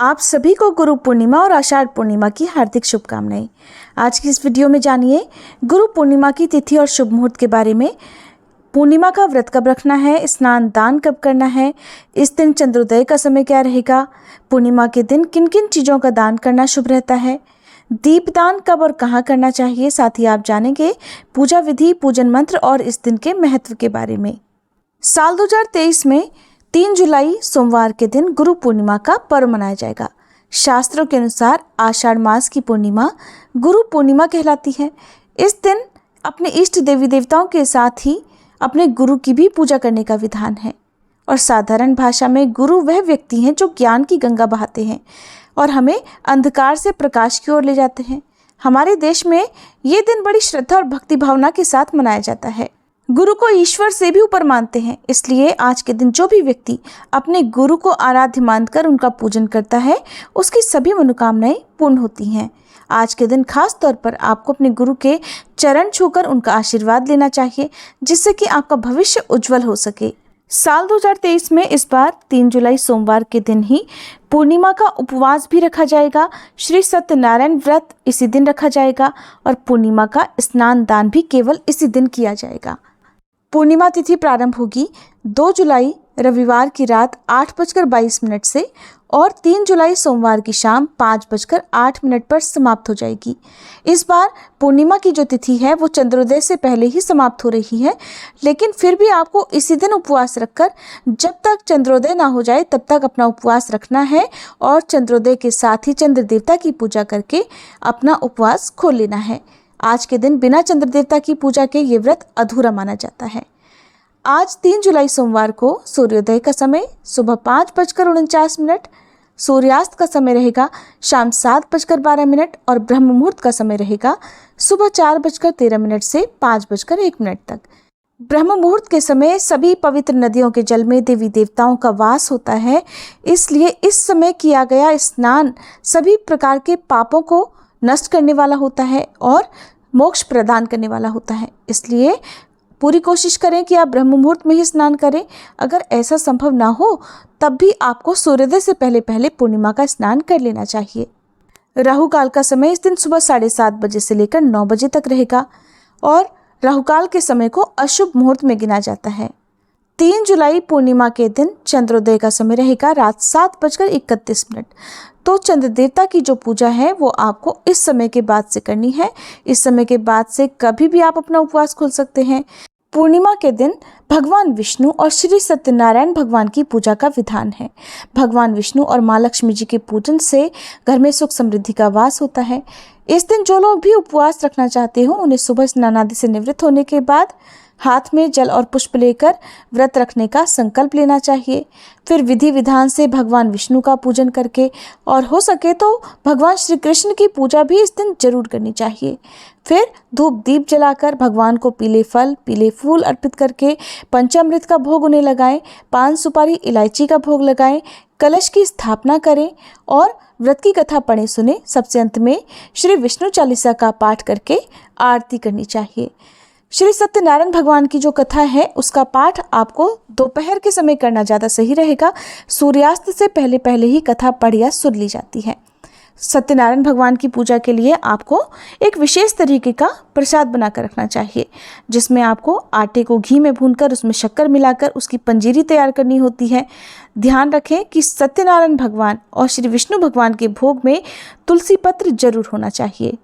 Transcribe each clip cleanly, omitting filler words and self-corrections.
आप सभी को गुरु पूर्णिमा और आषाढ़ पूर्णिमा की हार्दिक शुभकामनाएं। आज की इस वीडियो में जानिए गुरु पूर्णिमा की तिथि और शुभ मुहूर्त के बारे में। पूर्णिमा का व्रत कब रखना है, स्नान दान कब करना है, इस दिन चंद्रोदय का समय क्या रहेगा, पूर्णिमा के दिन किन किन चीज़ों का दान करना शुभ रहता है, दीपदान कब और कहाँ करना चाहिए। साथ ही आप जानेंगे पूजा विधि, पूजन मंत्र और इस दिन के महत्व के बारे में। साल 2023 में 3 जुलाई सोमवार के दिन गुरु पूर्णिमा का पर्व मनाया जाएगा। शास्त्रों के अनुसार आषाढ़ मास की पूर्णिमा गुरु पूर्णिमा कहलाती है। इस दिन अपने इष्ट देवी देवताओं के साथ ही अपने गुरु की भी पूजा करने का विधान है। और साधारण भाषा में गुरु वह व्यक्ति हैं जो ज्ञान की गंगा बहाते हैं और हमें अंधकार से प्रकाश की ओर ले जाते हैं। हमारे देश में ये दिन बड़ी श्रद्धा और भक्ति भावना के साथ मनाया जाता है। गुरु को ईश्वर से भी ऊपर मानते हैं, इसलिए आज के दिन जो भी व्यक्ति अपने गुरु को आराध्य मानकर उनका पूजन करता है, उसकी सभी मनोकामनाएं पूर्ण होती हैं। आज के दिन खास तौर पर आपको अपने गुरु के चरण छूकर उनका आशीर्वाद लेना चाहिए, जिससे कि आपका भविष्य उज्जवल हो सके। साल 2023 में इस बार 3 जुलाई सोमवार के दिन ही पूर्णिमा का उपवास भी रखा जाएगा। श्री सत्यनारायण व्रत इसी दिन रखा जाएगा और पूर्णिमा का स्नान दान भी केवल इसी दिन किया जाएगा। पूर्णिमा तिथि प्रारंभ होगी 2 जुलाई रविवार की रात 8:22 से और 3 जुलाई सोमवार की शाम 5:08 पर समाप्त हो जाएगी। इस बार पूर्णिमा की जो तिथि है वो चंद्रोदय से पहले ही समाप्त हो रही है, लेकिन फिर भी आपको इसी दिन उपवास रखकर जब तक चंद्रोदय ना हो जाए तब तक अपना उपवास रखना है और चंद्रोदय के साथ ही चंद्र देवता की पूजा करके अपना उपवास खोल लेना है। आज के दिन बिना चंद्र देवता की पूजा के ये व्रत अधूरा माना जाता है। आज 3 जुलाई सोमवार को सूर्योदय का समय सुबह 5:49, सूर्यास्त का समय रहेगा शाम 7:12 और ब्रह्म मुहूर्त का समय रहेगा सुबह 4:13 से 5:01 तक। ब्रह्म मुहूर्त के समय सभी पवित्र नदियों के जल में देवी देवताओं का वास होता है, इसलिए इस समय किया गया स्नान सभी प्रकार के पापों को नष्ट करने वाला होता है और मोक्ष प्रदान करने वाला होता है। इसलिए पूरी कोशिश करें कि आप ब्रह्म मुहूर्त में ही स्नान करें। अगर ऐसा संभव ना हो तब भी आपको सूर्योदय से पहले पहले पूर्णिमा का स्नान कर लेना चाहिए। राहु काल का समय इस दिन सुबह 7:30 बजे से लेकर 9 बजे तक रहेगा और राहु काल के समय को अशुभ मुहूर्त में गिना जाता है। 3 जुलाई पूर्णिमा के दिन चंद्रोदय का समय रहेगा रात 7:31। तो चंद्र देवता की जो पूजा है वो आपको इस समय के बाद से करनी है। इस समय के बाद से कभी भी आप अपना उपवास खोल सकते हैं। पूर्णिमा के दिन भगवान विष्णु और श्री सत्यनारायण भगवान की पूजा का विधान है। भगवान विष्णु और माँ लक्ष्मी जी के पूजन से घर में सुख समृद्धि का वास होता है। इस दिन जो लोग भी उपवास रखना चाहते हो उन्हें सुबह स्नान आदि से निवृत्त होने के बाद हाथ में जल और पुष्प लेकर व्रत रखने का संकल्प लेना चाहिए। फिर विधि विधान से भगवान विष्णु का पूजन करके और हो सके तो भगवान श्री कृष्ण की पूजा भी इस दिन जरूर करनी चाहिए। फिर धूप दीप जलाकर भगवान को पीले फल पीले फूल अर्पित करके पंचामृत का भोग उन्हें लगाएं, पान सुपारी इलायची का भोग लगाएं, कलश की स्थापना करें और व्रत की कथा पढ़े सुने। सबसे अंत में श्री विष्णु चालीसा का पाठ करके आरती करनी चाहिए। श्री सत्यनारायण भगवान की जो कथा है उसका पाठ आपको दोपहर के समय करना ज़्यादा सही रहेगा। सूर्यास्त से पहले पहले ही कथा पढ़ या सुन ली जाती है। सत्यनारायण भगवान की पूजा के लिए आपको एक विशेष तरीके का प्रसाद बनाकर रखना चाहिए, जिसमें आपको आटे को घी में भूनकर उसमें शक्कर मिलाकर उसकी पंजीरी तैयार करनी होती है। ध्यान रखें कि सत्यनारायण भगवान और श्री विष्णु भगवान के भोग में तुलसी पत्र जरूर होना चाहिए।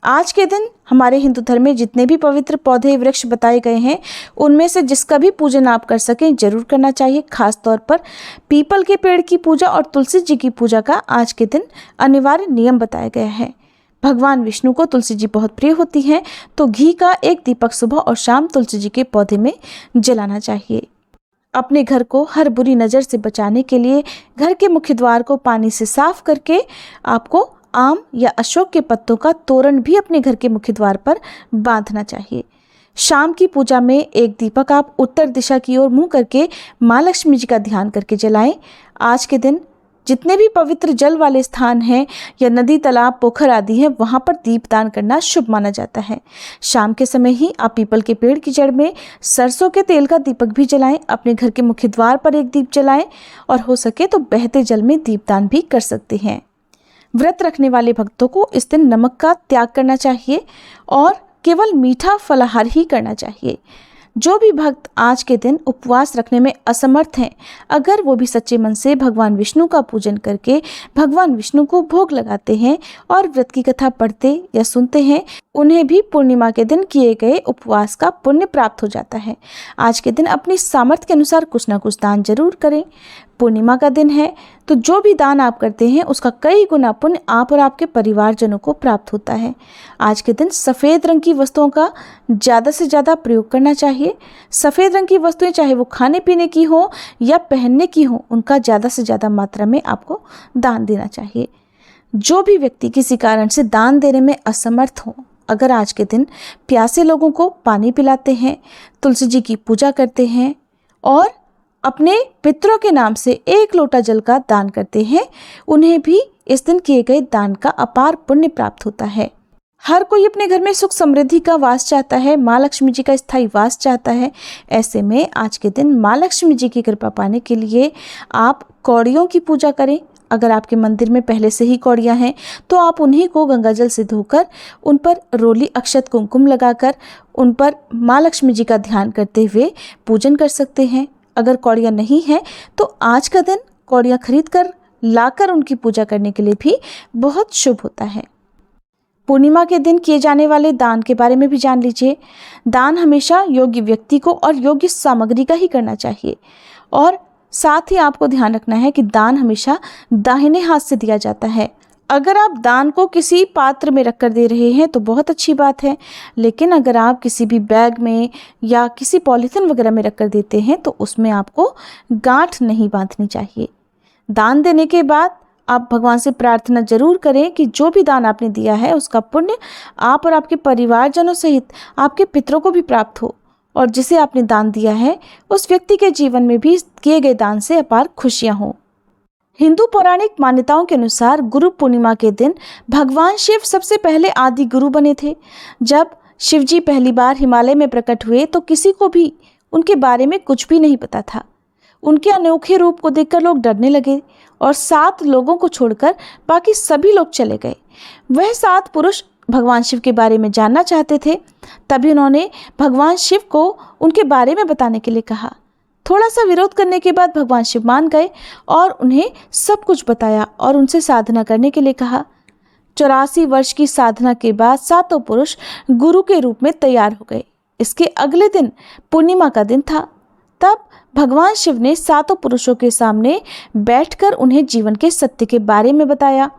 आज के दिन हमारे हिंदू धर्म में जितने भी पवित्र पौधे वृक्ष बताए गए हैं उनमें से जिसका भी पूजन आप कर सकें जरूर करना चाहिए। खास तौर पर पीपल के पेड़ की पूजा और तुलसी जी की पूजा का आज के दिन अनिवार्य नियम बताया गया है। भगवान विष्णु को तुलसी जी बहुत प्रिय होती हैं, तो घी का एक दीपक सुबह और शाम तुलसी जी के पौधे में जलाना चाहिए। अपने घर को हर बुरी नज़र से बचाने के लिए घर के मुख्य द्वार को पानी से साफ करके आपको आम या अशोक के पत्तों का तोरण भी अपने घर के मुख्य द्वार पर बांधना चाहिए। शाम की पूजा में एक दीपक आप उत्तर दिशा की ओर मुंह करके माँ लक्ष्मी जी का ध्यान करके जलाएं। आज के दिन जितने भी पवित्र जल वाले स्थान हैं या नदी, तालाब, पोखर आदि हैं, वहाँ पर दीपदान करना शुभ माना जाता है। शाम के समय ही आप पीपल के पेड़ की जड़ में सरसों के तेल का दीपक भी जलाएं। अपने घर के मुख्य द्वार पर एक दीप जलाएं और हो सके तो बहते जल में दीपदान भी कर सकते हैं। व्रत रखने वाले भक्तों को इस दिन नमक का त्याग करना चाहिए और केवल मीठा फलाहार ही करना चाहिए। जो भी भक्त आज के दिन उपवास रखने में असमर्थ हैं, अगर वो भी सच्चे मन से भगवान विष्णु का पूजन करके भगवान विष्णु को भोग लगाते हैं और व्रत की कथा पढ़ते या सुनते हैं, उन्हें भी पूर्णिमा के दिन किए गए उपवास का पुण्य प्राप्त हो जाता है। आज के दिन अपनी सामर्थ्य के अनुसार कुछ ना कुछ दान जरूर करें। पूर्णिमा का दिन है तो जो भी दान आप करते हैं उसका कई गुना पुण्य आप और आपके परिवारजनों को प्राप्त होता है। आज के दिन सफ़ेद रंग की वस्तुओं का ज़्यादा से ज़्यादा प्रयोग करना चाहिए। सफ़ेद रंग की वस्तुएं चाहे वो खाने पीने की हो या पहनने की हो, उनका ज़्यादा से ज़्यादा मात्रा में आपको दान देना चाहिए। जो भी व्यक्ति किसी कारण से दान देने में असमर्थ हो, अगर आज के दिन प्यासे लोगों को पानी पिलाते हैं, तुलसी जी की पूजा करते हैं और अपने पितरों के नाम से 1 लोटा जल का दान करते हैं, उन्हें भी इस दिन किए गए दान का अपार पुण्य प्राप्त होता है। हर कोई अपने घर में सुख समृद्धि का वास चाहता है, माँ लक्ष्मी जी का स्थायी वास चाहता है। ऐसे में आज के दिन माँ लक्ष्मी जी की कृपा पाने के लिए आप कौड़ियों की पूजा करें। अगर आपके मंदिर में पहले से ही कौड़ियाँ हैं तो आप उन्हीं को गंगा जल से धोकर उन पर रोली अक्षत कुमकुम लगाकर उन पर माँ लक्ष्मी जी का ध्यान करते हुए पूजन कर सकते हैं। अगर कौड़ियाँ नहीं हैं तो आज का दिन कौड़ियाँ खरीद कर लाकर उनकी पूजा करने के लिए भी बहुत शुभ होता है। पूर्णिमा के दिन किए जाने वाले दान के बारे में भी जान लीजिए। दान हमेशा योग्य व्यक्ति को और योग्य सामग्री का ही करना चाहिए और साथ ही आपको ध्यान रखना है कि दान हमेशा दाहिने हाथ से दिया जाता है। अगर आप दान को किसी पात्र में रखकर दे रहे हैं तो बहुत अच्छी बात है, लेकिन अगर आप किसी भी बैग में या किसी पॉलीथिन वगैरह में रखकर देते हैं तो उसमें आपको गांठ नहीं बांधनी चाहिए। दान देने के बाद आप भगवान से प्रार्थना जरूर करें कि जो भी दान आपने दिया है उसका पुण्य आप और आपके परिवारजनों सहित आपके पितरों को भी प्राप्त हो और जिसे आपने दान दिया है उस व्यक्ति के जीवन में भी किए गए दान से अपार खुशियां हों। हिंदू पौराणिक मान्यताओं के अनुसार गुरु पूर्णिमा के दिन भगवान शिव सबसे पहले आदि गुरु बने थे। जब शिव जी पहली बार हिमालय में प्रकट हुए तो किसी को भी उनके बारे में कुछ भी नहीं पता था। उनके अनोखे रूप को देखकर लोग डरने लगे और 7 लोगों को छोड़कर बाकी सभी लोग चले गए। वह 7 पुरुष भगवान शिव के बारे में जानना चाहते थे। तभी उन्होंने भगवान शिव को उनके बारे में बताने के लिए कहा। थोड़ा सा विरोध करने के बाद भगवान शिव मान गए और उन्हें सब कुछ बताया और उनसे साधना करने के लिए कहा। 84 वर्ष की साधना के बाद 7 पुरुष गुरु के रूप में तैयार हो गए। इसके अगले दिन पूर्णिमा का दिन था। तब भगवान शिव ने 7 पुरुषों के सामने बैठकर उन्हें जीवन के सत्य के बारे में बताया।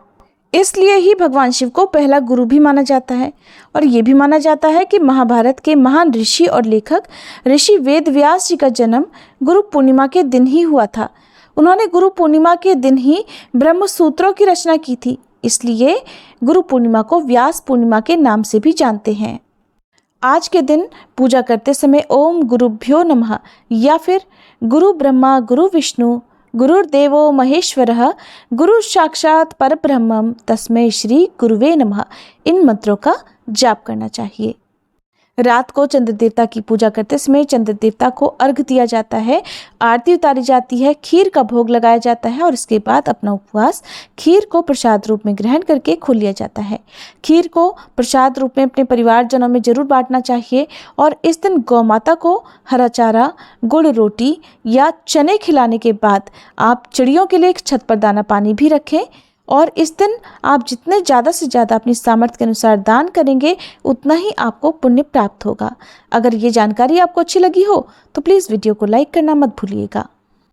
इसलिए ही भगवान शिव को पहला गुरु भी माना जाता है और ये भी माना जाता है कि महाभारत के महान ऋषि और लेखक ऋषि वेद व्यास जी का जन्म गुरु पूर्णिमा के दिन ही हुआ था। उन्होंने गुरु पूर्णिमा के दिन ही ब्रह्म सूत्रों की रचना की थी, इसलिए गुरु पूर्णिमा को व्यास पूर्णिमा के नाम से भी जानते हैं। आज के दिन पूजा करते समय ओम गुरुभ्यो नमः या फिर गुरु ब्रह्मा गुरु विष्णु गुरुर्देवो महेश्वरः गुरु साक्षात परब्रह्मम तस्मै श्री गुरुवे नमः इन मंत्रों का जाप करना चाहिए। रात को चंद्र देवता की पूजा करते समय चंद्र देवता को अर्घ दिया जाता है, आरती उतारी जाती है, खीर का भोग लगाया जाता है और इसके बाद अपना उपवास खीर को प्रसाद रूप में ग्रहण करके खोल लिया जाता है। खीर को प्रसाद रूप में अपने परिवारजनों में जरूर बांटना चाहिए और इस दिन गौ माता को हरा चारा, गुड़ रोटी या चने खिलाने के बाद आप चिड़ियों के लिए एक छत पर दाना पानी भी रखें और इस दिन आप जितने ज़्यादा से ज़्यादा अपनी सामर्थ्य के अनुसार दान करेंगे उतना ही आपको पुण्य प्राप्त होगा। अगर ये जानकारी आपको अच्छी लगी हो तो प्लीज़ वीडियो को लाइक करना मत भूलिएगा।